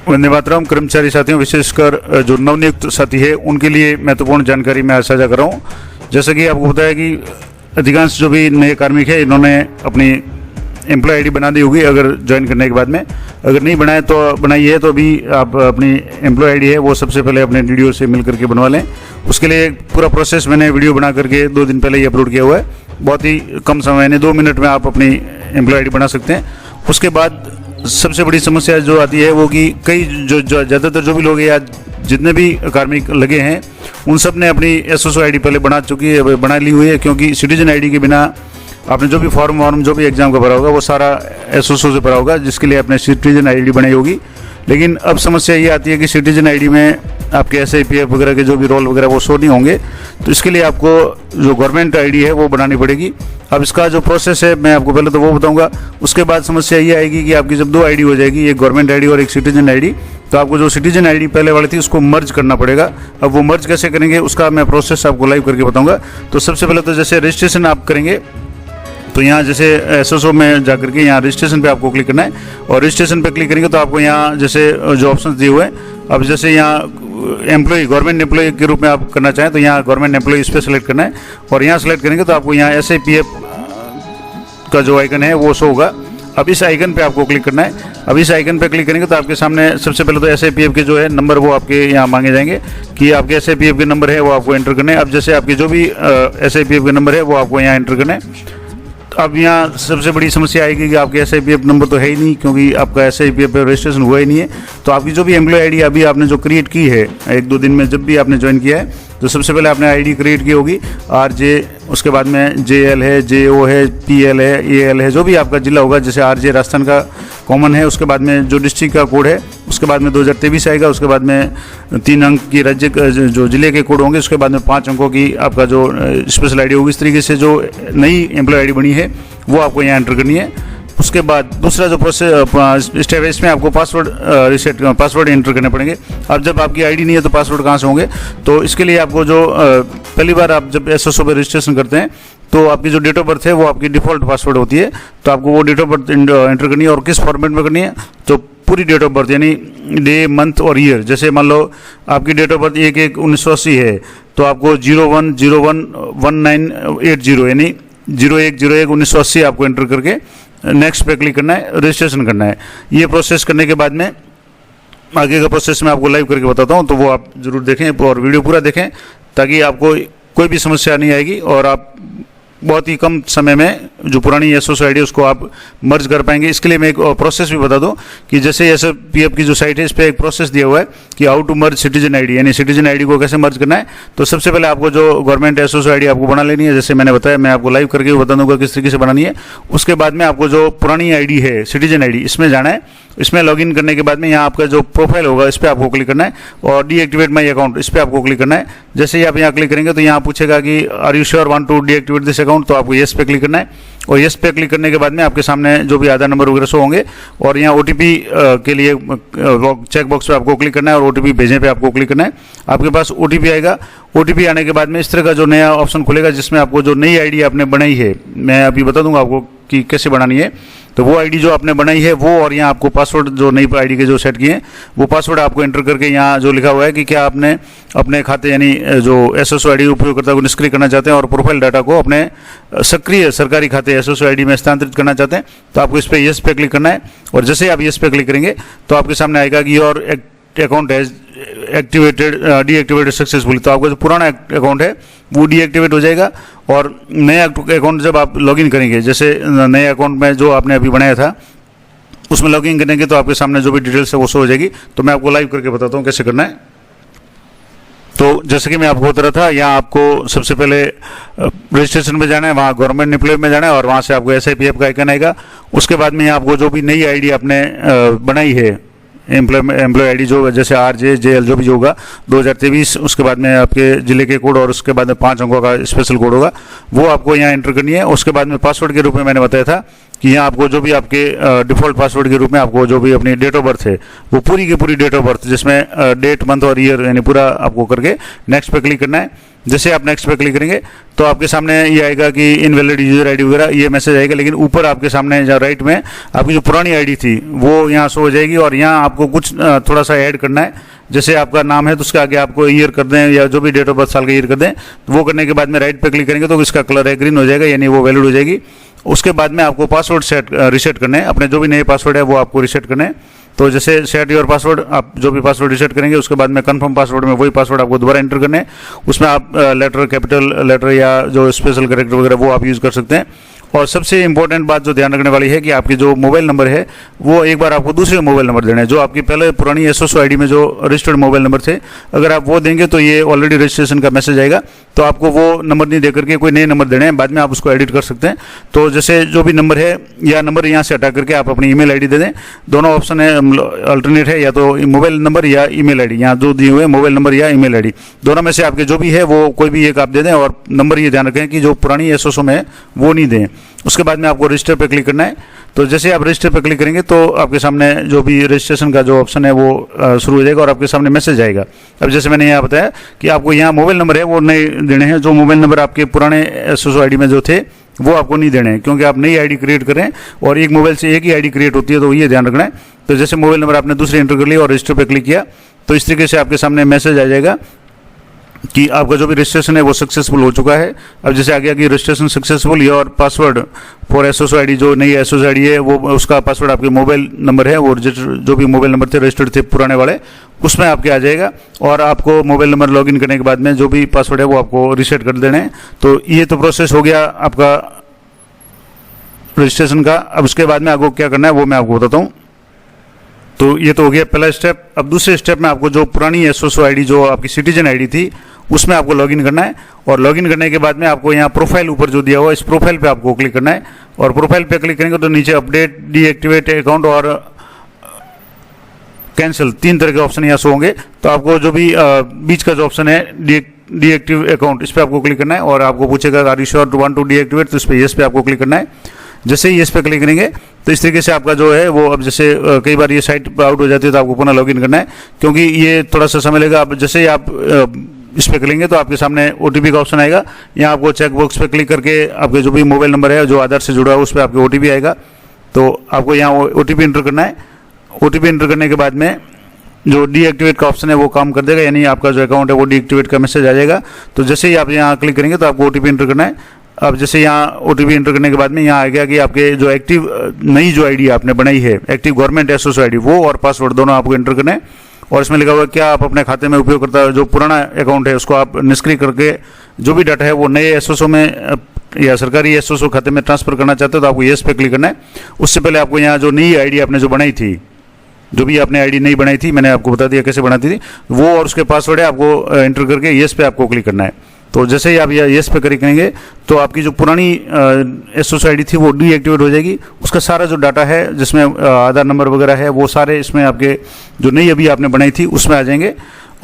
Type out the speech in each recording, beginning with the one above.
वंदे मातरम। कर्मचारी साथियों, विशेषकर जो नवनियुक्त साथी है उनके लिए महत्वपूर्ण जानकारी मैं साझा कर रहा हूँ। जैसा कि आपको पता है कि अधिकांश जो भी नए कार्मिक है इन्होंने अपनी एम्प्लॉय आईडी बना दी होगी अगर ज्वाइन करने के बाद में। अगर नहीं बनाए तो बनाई है तो अभी आप अपनी एम्प्लॉय आईडी है वो सबसे पहले अपने डीडीओ से मिल करके बनवा लें। उसके लिए पूरा प्रोसेस मैंने वीडियो बना करके 2 दिन पहले ही अपलोड किया हुआ है। बहुत ही कम समय यानी 2 मिनट में आप अपनी एम्प्लॉय आईडी बना सकते हैं। उसके बाद सबसे बड़ी समस्या जो आती है वो कि कई जो ज़्यादातर जो भी लोग हैं या जितने भी कार्मिक लगे हैं उन सब ने अपनी एसओसो आईडी पहले बना ली हुई है, क्योंकि सिटीजन आईडी के बिना आपने जो भी फॉर्म जो भी एग्जाम का भरा होगा वो सारा एसओसो से भरा होगा, जिसके लिए आपने सिटीजन आईडी बनाई होगी। लेकिन अब समस्या ये आती है कि सिटीजन आईडी में आपके एसआईपीएफ वगैरह के जो भी रोल वगैरह वो शो नहीं होंगे, तो इसके लिए आपको जो गवर्नमेंट आईडी है वो बनानी पड़ेगी। अब इसका जो प्रोसेस है मैं आपको पहले तो वो बताऊंगा। उसके बाद समस्या ये आएगी कि आपकी जब 2 आईडी हो जाएगी, एक गवर्नमेंट आईडी और एक सिटीजन आईडी, तो आपको जो सिटीजन आईडी पहले वाली थी उसको मर्ज करना पड़ेगा। अब वो मर्ज कैसे करेंगे उसका मैं प्रोसेस आपको लाइव करके बताऊँगा। तो सबसे पहले तो जैसे रजिस्ट्रेशन आप करेंगे तो यहाँ जैसे एसओसो में जाकर के यहाँ रजिस्ट्रेशन पे आपको क्लिक करना है, और रजिस्ट्रेशन पे क्लिक करेंगे तो आपको यहाँ जैसे जो ऑप्शंस दिए हुए हैं, अब जैसे यहाँ एम्प्लॉय गवर्नमेंट एम्प्लॉय के रूप में आप करना चाहें तो यहाँ गवर्नमेंट एम्प्लॉय इस पर सेलेक्ट करना है, और यहाँ सेलेक्ट करेंगे तो आपको यहाँ एसआईपीएफ का जो आइकन है वो शो होगा। अब इस आइकन पे आपको क्लिक करना है। अब इस आइकन पे क्लिक करेंगे तो आपके सामने सबसे पहले तो एसआईपीएफ के जो है नंबर वो आपके यहाँ मांगे जाएंगे कि आपके एसआईपीएफ के नंबर है वो आपको एंटर करने हैं। अब जैसे आपके जो भी एसआईपीएफ के नंबर है वो आपको यहाँ एंटर करना है। अब यहाँ सबसे बड़ी समस्या आएगी कि आपके एसआईपीएफ नंबर तो है ही नहीं, क्योंकि आपका एसआईपीएफ पे रजिस्ट्रेशन हुआ ही नहीं है। तो आपकी जो भी एम्प्लॉय आईडी अभी आपने जो क्रिएट की है 1-2 दिन में जब भी आपने ज्वाइन किया है, तो सबसे पहले आपने आईडी क्रिएट की होगी RJ, उसके बाद में JL है, JO है, PL है, AL है, जो भी आपका जिला होगा। जैसे RJ राजस्थान का कॉमन है, उसके बाद में जो डिस्ट्रिक्ट का कोड है, उसके बाद में 2023 आएगा, उसके बाद में 3 अंक की राज्य जो जिले के कोड होंगे, उसके बाद में 5 अंकों की आपका जो स्पेशल आईडी होगी। इस तरीके से जो नई एम्प्लॉय आईडी बनी है वो आपको यहाँ एंटर करनी है। उसके बाद दूसरा जो प्रोसेस स्टेप है इसमें आपको पासवर्ड एंटर करने पड़ेंगे। अब जब आपकी आईडी नहीं है तो पासवर्ड कहाँ से होंगे, तो इसके लिए आपको जो पहली बार आप जब एसओसो पे रजिस्ट्रेशन करते हैं तो आपकी जो डेट ऑफ बर्थ है वो आपकी डिफ़ॉल्ट पासवर्ड होती है, तो आपको वो डेट ऑफ बर्थ एंटर करनी है। और किस फॉर्मेट में करनी है, तो पूरी डेट ऑफ बर्थ यानी डे, मंथ और ईयर। जैसे मान लो आपकी डेट ऑफ बर्थ 1/1/1980 है तो आपको 01/01/1980 यानी 01/01/1980 आपको एंटर करके नेक्स्ट पे क्लिक करना है, रजिस्ट्रेशन करना है। ये प्रोसेस करने के बाद में आगे का प्रोसेस मैं आपको लाइव करके बताता हूँ, तो वो आप ज़रूर देखें और वीडियो पूरा देखें ताकि आपको कोई भी समस्या नहीं आएगी और आप बहुत ही कम समय में जो पुरानी एसओसो आईडी उसको आप मर्ज कर पाएंगे। इसके लिए मैं एक प्रोसेस भी बता दूं कि जैसे एसआईपीएफ की जो साइट है इस पर एक प्रोसेस दिया हुआ है कि how to merge citizen ID, यानी सिटीजन आईडी को कैसे मर्ज करना है। तो सबसे पहले आपको जो गवर्नमेंट एसओसो आईडी आपको बना लेनी है, जैसे मैंने बताया, मैं आपको लाइव करके बता दूंगा किस तरीके से बनानी है। उसके बाद में आपको जो पुरानी आईडी है सिटीजन आईडी इसमें जाना है। इसमें लॉगिन करने के बाद में यहाँ आपका जो प्रोफाइल होगा इस पर आपको क्लिक करना है, और डीएक्टिवेट माई अकाउंट इस पर आपको क्लिक करना है। जैसे ही आप यहाँ क्लिक करेंगे तो यहाँ पूछेगा कि are you sure want to deactivate this account, तो आपको येस पे क्लिक करना है। और येस पे क्लिक करने के बाद में आपके सामने जो भी आधार नंबर वगैरह शो होंगे, और यहाँ ओटीपी के लिए चेक बॉक्स पे आपको क्लिक करना है और ओटीपी भेजने पे आपको क्लिक करना है। आपके पास ओटीपी आएगा। ओटीपी आने के बाद में इस तरह का जो नया ऑप्शन खुलेगा जिसमें आपको जो नई आईडी आपने बनाई है, मैं अभी बता दूंगा आपको कि कैसे बनानी है। तो वो आईडी जो आपने बनाई है वो, और यहाँ आपको पासवर्ड जो नई आईडी के जो सेट किए हैं वो पासवर्ड आपको एंटर करके यहाँ जो लिखा हुआ है कि क्या आपने अपने खाते यानी जो एसओसो आईडी उपयोगकर्ता को निष्क्रिय करना चाहते हैं और प्रोफाइल डाटा को अपने सक्रिय सरकारी खाते एसओसो आईडी में स्थानांतरित करना चाहते हैं, तो आपको इस पर येस पे क्लिक करना है। और जैसे आप येस पे क्लिक करेंगे तो आपके सामने आएगा कि your account has deactivated successfully. तो आपका जो पुराना अकाउंट है वो डीएक्टिवेट हो जाएगा, और नया अकाउंट जब आप लॉगिन करेंगे, जैसे नए अकाउंट में जो आपने अभी बनाया था उसमें लॉगिन करेंगे तो आपके सामने जो भी डिटेल्स है वो शो हो जाएगी। तो मैं आपको लाइव करके बताता हूँ कैसे करना है। तो जैसे कि मैं आपको बता रहा था, यहाँ आपको सबसे पहले रजिस्ट्रेशन में जाना है, वहाँ गवर्नमेंट एम्प्लॉय में जाना है, और वहाँ से आपको एसआईपीएफ का आइकन आएगा। उसके बाद में आपको जो भी नई आईडी आपने बनाई है एम्प्लॉय आईडी जो जैसे RJ JL जो भी होगा 2023, उसके बाद में आपके जिले के कोड और उसके बाद में 5 अंकों का स्पेशल कोड होगा, वो आपको यहाँ एंटर करनी है। उसके बाद में पासवर्ड के रूप में मैंने बताया था कि यहाँ आपको जो भी आपके डिफ़ॉल्ट पासवर्ड के रूप में आपको जो भी अपनी डेट ऑफ बर्थ है वो पूरी की पूरी डेट ऑफ बर्थ जिसमें डेट, मंथ और ईयर यानी पूरा आपको करके नेक्स्ट पे क्लिक करना है। जैसे आप नेक्स्ट पे क्लिक करेंगे तो आपके सामने ये आएगा कि इनवैलिड यूजर आईडी वगैरह ये मैसेज आएगा, लेकिन ऊपर आपके सामने जहाँ राइट में आपकी जो पुरानी आईडी थी वो यहाँ शो हो जाएगी। और यहाँ आपको कुछ थोड़ा सा ऐड करना है, जैसे आपका नाम है तो उसके आगे आपको ईयर कर दें या जो भी डेट ऑफ बर्थ साल का ईयर कर दें। तो वो करने के बाद में राइट पे क्लिक करेंगे तो इसका कलर है ग्रीन हो जाएगा, यानी वो वैलिड हो जाएगी। उसके बाद में आपको पासवर्ड रीसेट करने हैं, अपने जो भी नए पासवर्ड है वो आपको रीसेट करने हैं। तो जैसे सेट योर पासवर्ड, आप जो भी पासवर्ड रीसेट करेंगे उसके बाद में कंफर्म पासवर्ड में वही पासवर्ड आपको दोबारा एंटर करने हैं। उसमें आप लेटर, कैपिटल लेटर या जो स्पेशल कैरेक्टर वगैरह वो आप यूज़ कर सकते हैं। और सबसे इंपॉर्टेंट बात जो ध्यान रखने वाली है कि आपकी जो मोबाइल नंबर है वो एक बार आपको दूसरे मोबाइल नंबर देना है। जो आपकी पहले पुरानी एसओएस आईडी में जो रजिस्टर्ड मोबाइल नंबर थे, अगर आप वो देंगे तो ये ऑलरेडी रजिस्ट्रेशन का मैसेज आएगा, तो आपको वो नंबर नहीं देकर के कोई नए नंबर देने हैं, बाद में आप उसको एडिट कर सकते हैं। तो जैसे जो भी नंबर है या नंबर यहाँ से हटा करके आप अपनी ईमेल आईडी दे दें, दोनों ऑप्शन है, अल्टरनेट है, या तो मोबाइल नंबर या ईमेल आईडी, यहाँ जो दिए हुए मोबाइल नंबर या ईमेल आईडी, दोनों में से आपके जो भी है वो कोई भी एक आप दे दें। और नंबर ये ध्यान रखें कि जो पुरानी एसओएस में है वो नहीं दें। उसके बाद में आपको रजिस्टर पे क्लिक करना है। तो जैसे आप रजिस्टर पे क्लिक करेंगे तो आपके सामने जो भी रजिस्ट्रेशन का जो ऑप्शन है वो शुरू हो जाएगा और आपके सामने मैसेज आएगा। अब जैसे मैंने यहाँ बताया कि आपको यहाँ मोबाइल नंबर है वो नए देने हैं, जो मोबाइल नंबर आपके पुराने एसओएस आईडी में जो थे वो आपको नहीं देने हैं, क्योंकि आप नई आईडी क्रिएट करें और एक मोबाइल से एक ही आईडी क्रिएट होती है, तो ये ध्यान रखना है। तो जैसे मोबाइल नंबर आपने दूसरे एंटर कर लिया और रजिस्टर पे क्लिक किया तो इस तरीके से आपके सामने मैसेज आ जाएगा कि आपका जो भी रजिस्ट्रेशन है वो सक्सेसफुल हो चुका है। अब जैसे आ गया कि registration successful, your password for SOS ID, जो नई एसओएस आईडी है वो उसका पासवर्ड आपके मोबाइल नंबर है, वो जो भी मोबाइल नंबर थे रजिस्टर्ड थे पुराने वाले उसमें आपके आ जाएगा। और आपको मोबाइल नंबर लॉगिन करने के बाद में जो भी पासवर्ड है वो आपको रीसेट कर देने हैं। तो ये तो प्रोसेस हो गया आपका रजिस्ट्रेशन का। अब उसके बाद में आपको क्या करना है वो मैं आपको बताता हूँ। तो ये तो हो गया पहला स्टेप। अब दूसरे स्टेप में आपको जो पुरानी एसओएस आईडी जो आपकी सिटीजन आईडी थी उसमें आपको लॉगिन करना है। और लॉगिन करने के बाद में आपको यहाँ प्रोफाइल ऊपर जो दिया हुआ है इस प्रोफाइल पे आपको क्लिक करना है। और प्रोफाइल पे क्लिक करेंगे तो नीचे अपडेट, डीएक्टिवेट अकाउंट और कैंसिल, 3 तरह के ऑप्शन यहाँ शो होंगे। तो आपको जो भी बीच का जो ऑप्शन है डीएक्टिव अकाउंट, इस पर आपको क्लिक करना है। और आपको पूछेगा are you sure to want to deactivate, तो इस पर येस पे आपको क्लिक करना है। जैसे ही इस पर क्लिक करेंगे तो इस तरीके से आपका जो है वो, अब जैसे कई बार ये साइट आउट हो जाती है तो आपको पुनः लॉगिन करना है, क्योंकि ये थोड़ा सा समय लेगा। अब जैसे ही आप इस पर करेंगे तो आपके सामने ओटीपी का ऑप्शन आएगा। यहाँ आपको चेक बॉक्स पे क्लिक करके आपके जो भी मोबाइल नंबर है जो आधार से जुड़ा है उस पर आपके ओटीपी आएगा। तो आपको यहाँ ओटीपी एंटर करना है। ओटीपी एंटर करने के बाद में जो डीएक्टिवेट का ऑप्शन है वो काम कर देगा, यानी आपका जो अकाउंट है वो डीएक्टिवेट का मैसेज आ जाएगा। तो जैसे ही आप यहाँ क्लिक करेंगे तो आपको ओटीपी एंटर करना है। अब जैसे यहाँ ओटीपी एंटर करने के बाद में यहाँ आ गया कि आपके जो एक्टिव नई जो आईडी आपने बनाई है, एक्टिव गवर्नमेंट एसओएस आईडी, वो और पासवर्ड दोनों आपको एंटर करना है। और इसमें लिखा हुआ है क्या आप अपने खाते में उपयोग करता है जो पुराना अकाउंट है उसको आप निष्क्रिय करके जो भी डाटा है वो नए एसओएस में या सरकारी एसओएस खाते में ट्रांसफर करना चाहते हो तो आपको येस पे क्लिक करना है। उससे पहले आपको यहाँ जो नई आईडी आपने जो बनाई थी, जो भी आपने आईडी नहीं बनाई थी, मैंने आपको बता दिया कैसे बनाती थी, वो और उसके पासवर्ड है आपको एंटर करके येस पे आपको क्लिक करना है। तो जैसे ही आप येस पे क्लिक करेंगे तो आपकी जो पुरानी एसओएस आईडी थी वो डीएक्टिवेट हो जाएगी। उसका सारा जो डाटा है जिसमें आधार नंबर वगैरह है वो सारे इसमें आपके जो नई अभी आपने बनाई थी उसमें आ जाएंगे।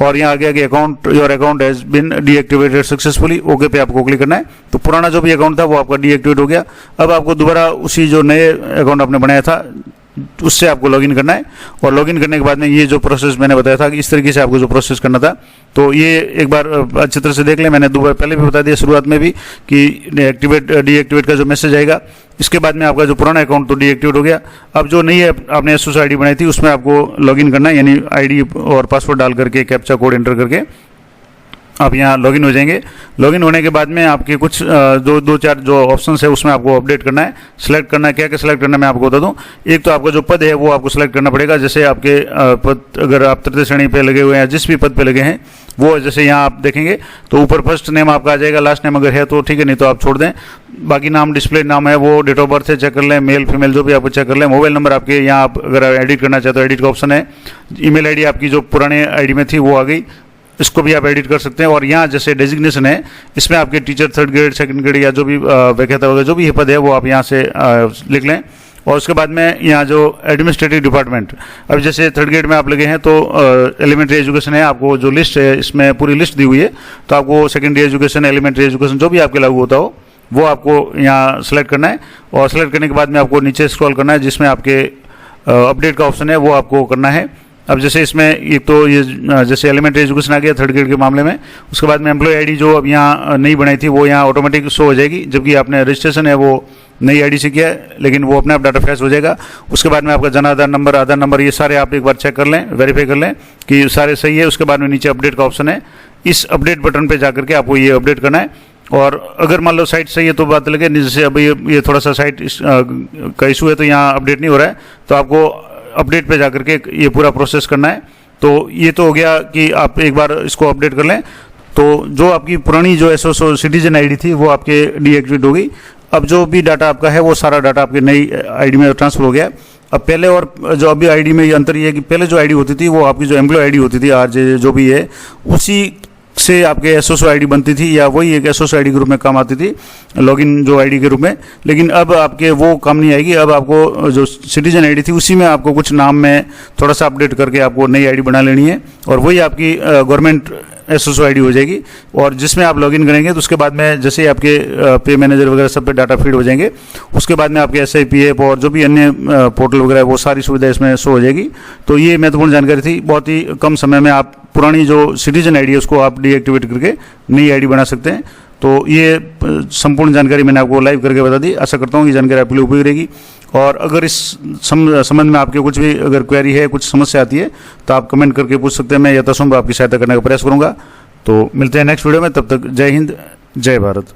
और यहाँ आ गया कि account, your account has been deactivated successfully, okay पे आपको क्लिक करना है। तो पुराना जो भी अकाउंट था वो आपका डीएक्टिवेट हो गया। अब आपको दोबारा उसी जो नए अकाउंट आपने बनाया था उससे आपको लॉगिन करना है। और लॉगिन करने के बाद में ये जो प्रोसेस मैंने बताया था कि इस तरीके से आपको जो प्रोसेस करना था, तो ये एक बार अच्छी तरह से देख लें। मैंने दोबारा पहले भी बता दिया शुरुआत में भी कि डीएक्टिवेट का जो मैसेज आएगा, इसके बाद में आपका जो पुराना अकाउंट तो डीएक्टिवेट हो गया। अब जो नई आपने एसओएस आईडी बनाई थी उसमें आपको लॉगिन करना है, यानी आईडी और पासवर्ड डाल करके कैप्चा कोड एंटर करके आप यहाँ लॉगिन हो जाएंगे। लॉगिन होने के बाद में आपके कुछ दो चार जो ऑप्शंस है उसमें आपको अपडेट करना है, सिलेक्ट करना है। क्या क्या सिलेक्ट करना है मैं आपको बता दूं। एक तो आपका जो पद है वो आपको सिलेक्ट करना पड़ेगा। जैसे आपके पद अगर आप तृतीय श्रेणी पे लगे हुए हैं, जिस भी पद पे लगे हैं वो, जैसे यहाँ आप देखेंगे तो ऊपर फर्स्ट नेम आपका आ जाएगा, लास्ट नेम अगर है तो ठीक है, नहीं तो आप छोड़ दें। बाकी नाम डिस्प्ले नाम है वो डेट ऑफ बर्थ है चेक कर लें, मेल फीमेल जो भी आपको चेक कर लें। मोबाइल नंबर आपके यहाँ आप अगर एडिट करना चाहते हो एडिट का ऑप्शन है। ईमेल आईडी आपकी जो पुराने आईडी में थी वो आ गई, इसको भी आप एडिट कर सकते हैं। और यहाँ जैसे डेजिग्नेशन है इसमें आपके teacher 3rd grade 2nd grade या जो भी व्याख्याता वगैरह जो भी पद है वो आप यहाँ से लिख लें। और उसके बाद में यहाँ जो एडमिनिस्ट्रेटिव डिपार्टमेंट, अब जैसे 3rd ग्रेड में आप लगे हैं तो एलिमेंट्री एजुकेशन है, आपको जो लिस्ट है इसमें पूरी लिस्ट दी हुई है, तो आपको सेकेंडरी एजुकेशन, एलिमेंट्री एजुकेशन जो भी आपके लागू होता हो वो आपको यहाँ सेलेक्ट करना है। और सेलेक्ट करने के बाद में आपको नीचे स्क्रॉल करना है जिसमें आपके अपडेट का ऑप्शन है वो आपको करना है। अब जैसे इसमें एक तो ये जैसे एलिमेंट्री एजुकेशन आ गया थर्ड ग्रेड के मामले में, उसके बाद में एम्प्लॉय आईडी जो अब यहाँ नहीं बनाई थी वो यहाँ ऑटोमेटिक शो हो जाएगी, जबकि आपने रजिस्ट्रेशन है वो नई आईडी से किया है, लेकिन वो अपने आप डाटा फ्रेश हो जाएगा। उसके बाद में आपका जन आधार नंबर ये सारे आप एक बार चेक कर लें, वेरीफाई कर लें कि सारे सही है। उसके बाद में नीचे अपडेट का ऑप्शन है, इस अपडेट बटन पर जाकर के आपको ये अपडेट करना है। और अगर मान लो साइट सही है तो बात लगे, जैसे अभी ये थोड़ा सा साइट का इशू है तो यहाँ अपडेट नहीं हो रहा है, तो आपको अपडेट पे जाकर के ये पूरा प्रोसेस करना है। तो ये तो हो गया कि आप एक बार इसको अपडेट कर लें, तो जो आपकी पुरानी जो एसओ सिटीजन आईडी थी वो आपके डीएक्टिवेट हो गई। अब जो भी डाटा आपका है वो सारा डाटा आपकी नई आईडी में ट्रांसफर हो गया। अब पहले और जो अभी आईडी में ये अंतर ये है कि पहले जो आईडी होती थी वो आपकी जो एम्प्लॉय आईडी होती थी आरजे जो भी है, उसी से आपके एसओसो आईडी बनती थी या वही एक एसओसो आईडी ग्रुप में काम आती थी, लॉगिन जो आईडी के रूप में। लेकिन अब आपके वो काम नहीं आएगी, अब आपको जो सिटीजन आईडी थी उसी में आपको कुछ नाम में थोड़ा सा अपडेट करके आपको नई आईडी बना लेनी है, और वही आपकी गवर्नमेंट एसओसो आईडी हो जाएगी। और जिसमें आप लॉगिन करेंगे तो उसके बाद में जैसे आपके पे मैनेजर वगैरह सब पे डाटा फीड हो जाएंगे, उसके बाद में आपके SIPF और जो भी अन्य पोर्टल वगैरह वो सारी सुविधा इसमें शो हो जाएगी। तो ये महत्वपूर्ण जानकारी थी, बहुत ही कम समय में आप पुरानी जो सिटीजन आईडी है उसको आप डीएक्टिवेट करके नई आईडी बना सकते हैं। तो ये संपूर्ण जानकारी मैंने आपको लाइव करके बता दी। आशा करता हूँ कि जानकारी आपके लिए उपयोगी रहेगी, और अगर इस संबंध में आपके कुछ भी अगर क्वेरी है, कुछ समस्या आती है तो आप कमेंट करके पूछ सकते हैं। मैं यथासंभव आपकी सहायता करने का प्रयास करूँगा। तो मिलते हैं नेक्स्ट वीडियो में, तब तक जय हिंद, जय भारत।